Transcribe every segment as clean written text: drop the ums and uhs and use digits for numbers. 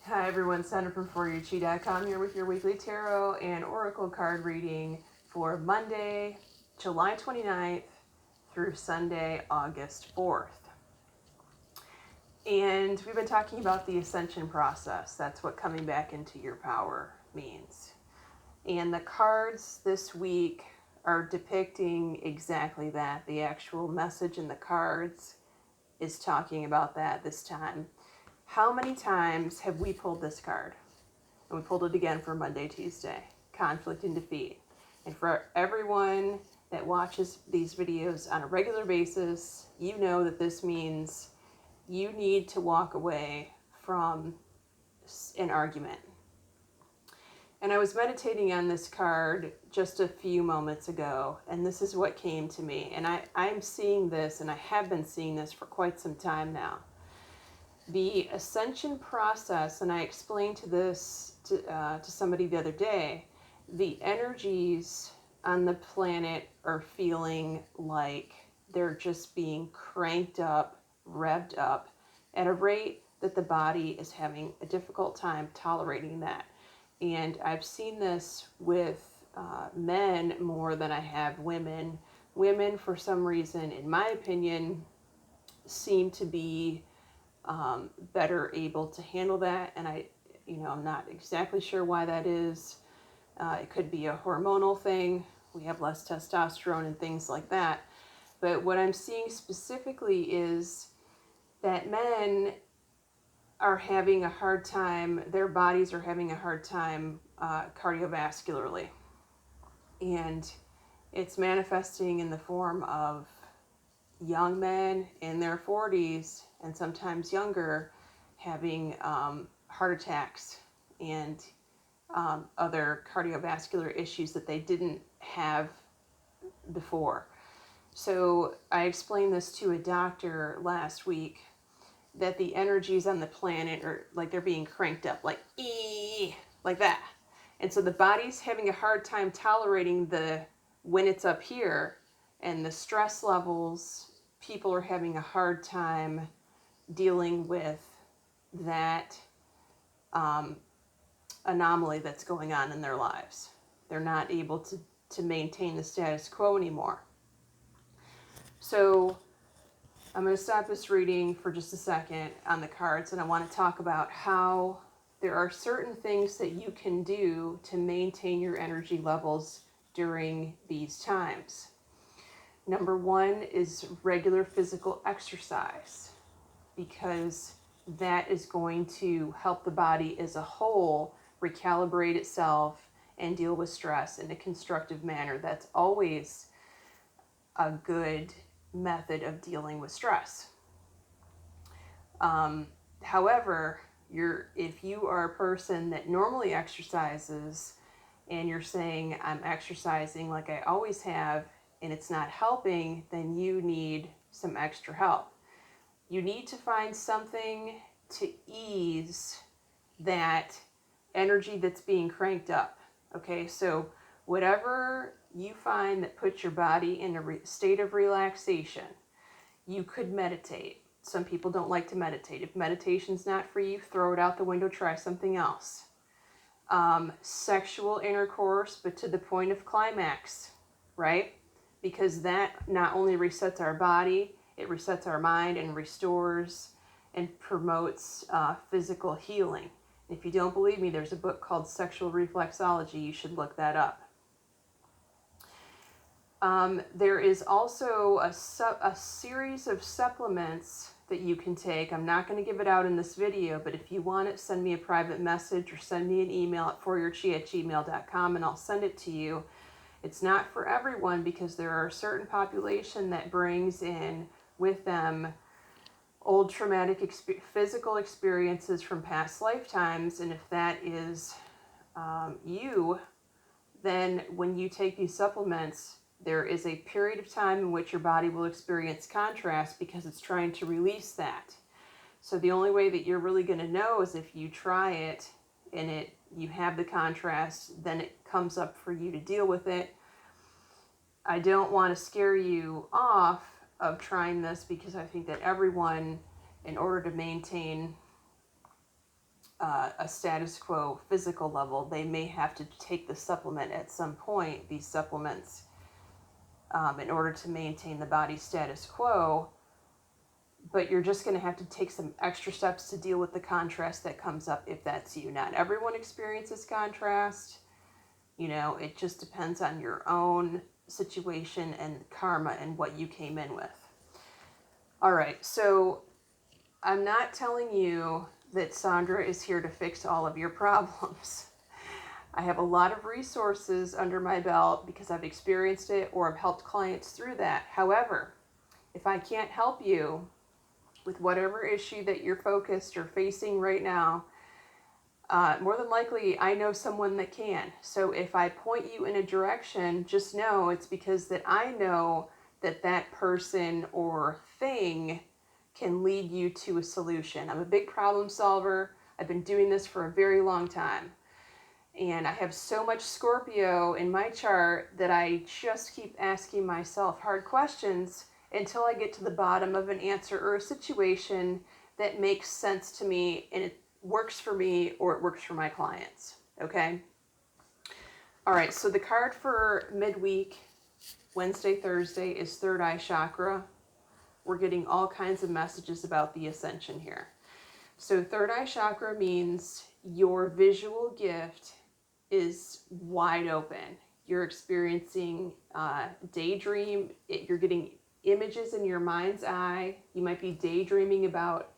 Hi everyone, Sandra from ForYouChi.com here with your weekly tarot and oracle card reading for Monday, July 29th through Sunday, August 4th. And we've been talking about the ascension process. That's what coming back into your power means. And the cards this week are depicting exactly that. The actual message in the cards is talking about that this time. How many times have we pulled this card? And we pulled it again for Monday, Tuesday. Conflict and defeat. And for everyone that watches these videos on a regular basis, you know that this means you need to walk away from an argument. And I was meditating on this card just a few moments ago, and this is what came to me. And I'm seeing this, and I have been seeing this for quite some time now. The ascension process, and I explained this to somebody the other day, the energies on the planet are feeling like they're just being cranked up, revved up at a rate that the body is having a difficult time tolerating that. And I've seen this with men more than I have women. Women, for some reason, in my opinion, seem to be better able to handle that, and I'm not exactly sure why that is. It could be a hormonal thing. We have less testosterone and things like that. But what I'm seeing specifically is that men are having a hard time, their bodies are having a hard time cardiovascularly. And it's manifesting in the form of young men in their 40s and sometimes younger having heart attacks and other cardiovascular issues that they didn't have before. So I explained this to a doctor last week, that the energies on the planet are like they're being cranked up, like that. And so the body's having a hard time tolerating when it's up here, and the stress levels, people are having a hard time dealing with that anomaly that's going on in their lives. They're not able to maintain the status quo anymore. So I'm going to stop this reading for just a second on the cards, and I want to talk about how there are certain things that you can do to maintain your energy levels during these times. Number one is regular physical exercise, because that is going to help the body as a whole recalibrate itself and deal with stress in a constructive manner. That's always a good method of dealing with stress. However, if you are a person that normally exercises and you're saying, I'm exercising like I always have, and it's not helping, then you need some extra help. You need to find something to ease that energy that's being cranked up. Okay, so whatever you find that puts your body in a state of relaxation, you could meditate. Some people don't like to meditate. If meditation's not for you, throw it out the window, try something else. Sexual intercourse, but to the point of climax, right? Because that not only resets our body, it resets our mind and restores and promotes physical healing. If you don't believe me, there's a book called Sexual Reflexology. You should look that up. There is also a series of supplements that you can take. I'm not going to give it out in this video, but if you want it, send me a private message or send me an email at foryourchi@gmail.com and I'll send it to you. It's not for everyone, because there are a certain population that brings in with them old traumatic physical experiences from past lifetimes, and if that is you, then when you take these supplements, there is a period of time in which your body will experience contrast because it's trying to release that. So the only way that you're really going to know is if you try it and you have the contrast, then it comes up for you to deal with it. I don't want to scare you off of trying this, because I think that everyone, in order to maintain a status quo physical level. They may have to take the supplement at some point, these supplements, in order to maintain the body status quo. But you're just going to have to take some extra steps to deal with the contrast that comes up if that's you. Not everyone experiences contrast. It just depends on your own situation and karma and what you came in with. All right, so I'm not telling you that Sandra is here to fix all of your problems. I have a lot of resources under my belt because I've experienced it or have helped clients through that. However, if I can't help you with whatever issue that you're focused or facing right now, more than likely I know someone that can. So if I point you in a direction, just know it's because that I know that that person or thing can lead you to a solution. I'm a big problem solver. I've been doing this for a very long time. And I have so much Scorpio in my chart that I just keep asking myself hard questions until I get to the bottom of an answer or a situation that makes sense to me and it works for me or it works for my clients. Okay? All right, so the card for midweek, Wednesday, Thursday, is third eye chakra. We're getting all kinds of messages about the ascension here. So third eye chakra means your visual gift is wide open. You're experiencing daydream. You're getting images in your mind's eye. You might be daydreaming about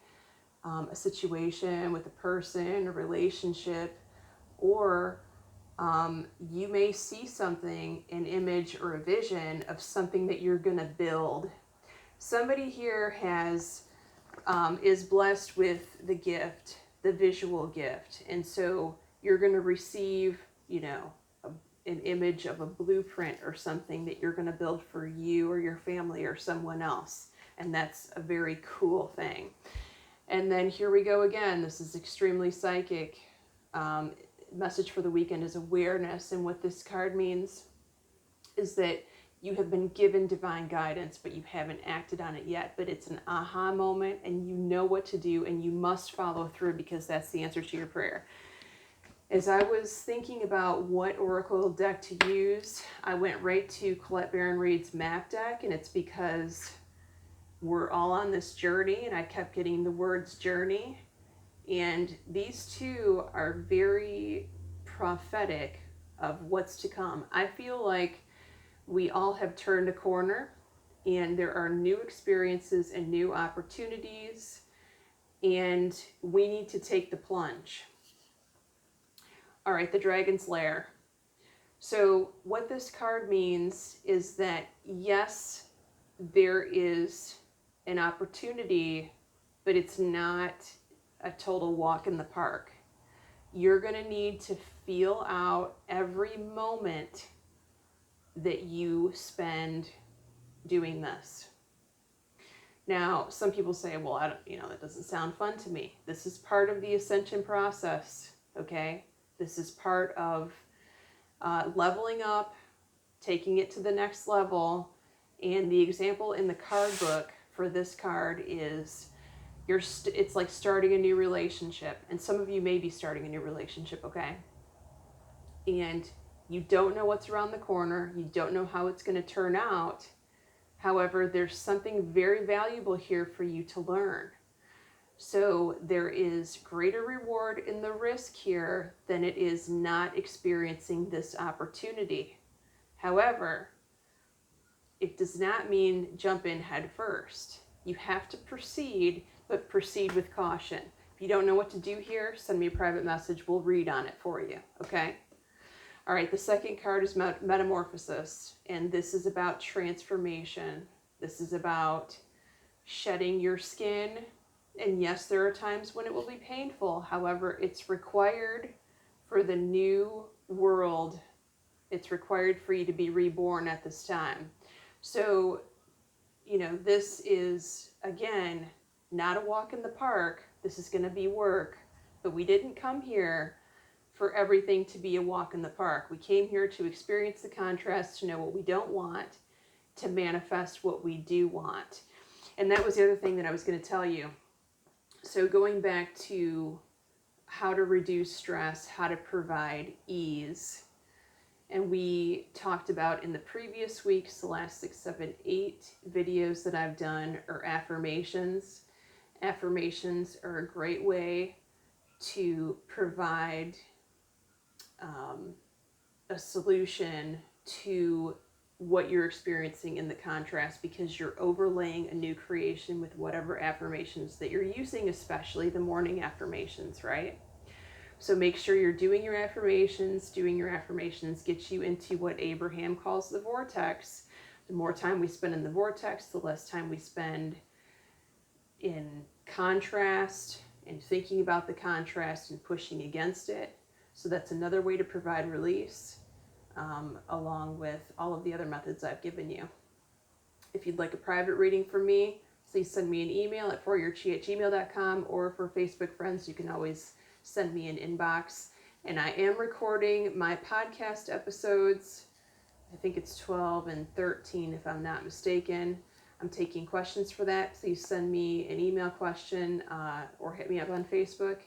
a situation with a person, a relationship, or you may see something, an image or a vision of something that you're going to build. Somebody here is blessed with the gift, the visual gift, and so you're going to receive, an image of a blueprint or something that you're going to build for you or your family or someone else, and that's a very cool thing. And then here we go again. This is extremely psychic. Message for the weekend is awareness, and what this card means is that you have been given divine guidance, but you haven't acted on it yet. But it's an aha moment, and you know what to do, and you must follow through because that's the answer to your prayer. As I was thinking about what oracle deck to use, I went right to Colette Baron Reid's map deck, and it's because we're all on this journey, and I kept getting the words journey. And these two are very prophetic of what's to come. I feel like we all have turned a corner, and there are new experiences and new opportunities, and we need to take the plunge. All right, the Dragon's Lair. So what this card means is that, yes, there is an opportunity, but it's not a total walk in the park. You're going to need to feel out every moment that you spend doing this. Now, some people say, well, that doesn't sound fun to me. This is part of the ascension process, okay? This is part of leveling up, taking it to the next level. And the example in the card book for this card is it's like starting a new relationship. And some of you may be starting a new relationship, okay? And you don't know what's around the corner. You don't know how it's going to turn out. However, there's something very valuable here for you to learn. So there is greater reward in the risk here than it is not experiencing this opportunity. However, it does not mean jump in head first. You have to proceed, but proceed with caution. If you don't know what to do here, send me a private message. We'll read on it for you, okay? All right, the second card is Metamorphosis, and this is about transformation. This is about shedding your skin. And yes, there are times when it will be painful. However, it's required for the new world. It's required for you to be reborn at this time. So, this is, again, not a walk in the park. This is going to be work. But we didn't come here for everything to be a walk in the park. We came here to experience the contrast, to know what we don't want, to manifest what we do want. And that was the other thing that I was going to tell you. So going back to how to reduce stress, how to provide ease. And we talked about in the previous weeks, the last 6, 7, 8 videos that I've done are affirmations. Affirmations are a great way to provide a solution to what you're experiencing in the contrast, because you're overlaying a new creation with whatever affirmations that you're using, especially the morning affirmations, right? So make sure you're doing your affirmations. Doing your affirmations gets you into what Abraham calls the vortex. The more time we spend in the vortex, the less time we spend in contrast and thinking about the contrast and pushing against it. So that's another way to provide release, along with all of the other methods I've given you. If you'd like a private reading from me, please send me an email at foryourchi@gmail.com, or for Facebook friends, you can always send me an inbox. And I am recording my podcast episodes. I think it's 12 and 13 if I'm not mistaken. I'm taking questions for that. Please send me an email question or hit me up on Facebook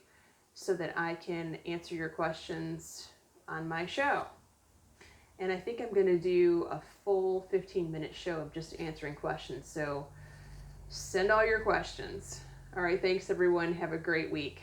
so that I can answer your questions on my show. And I think I'm going to do a full 15-minute show of just answering questions. So send all your questions. All right, thanks everyone. Have a great week.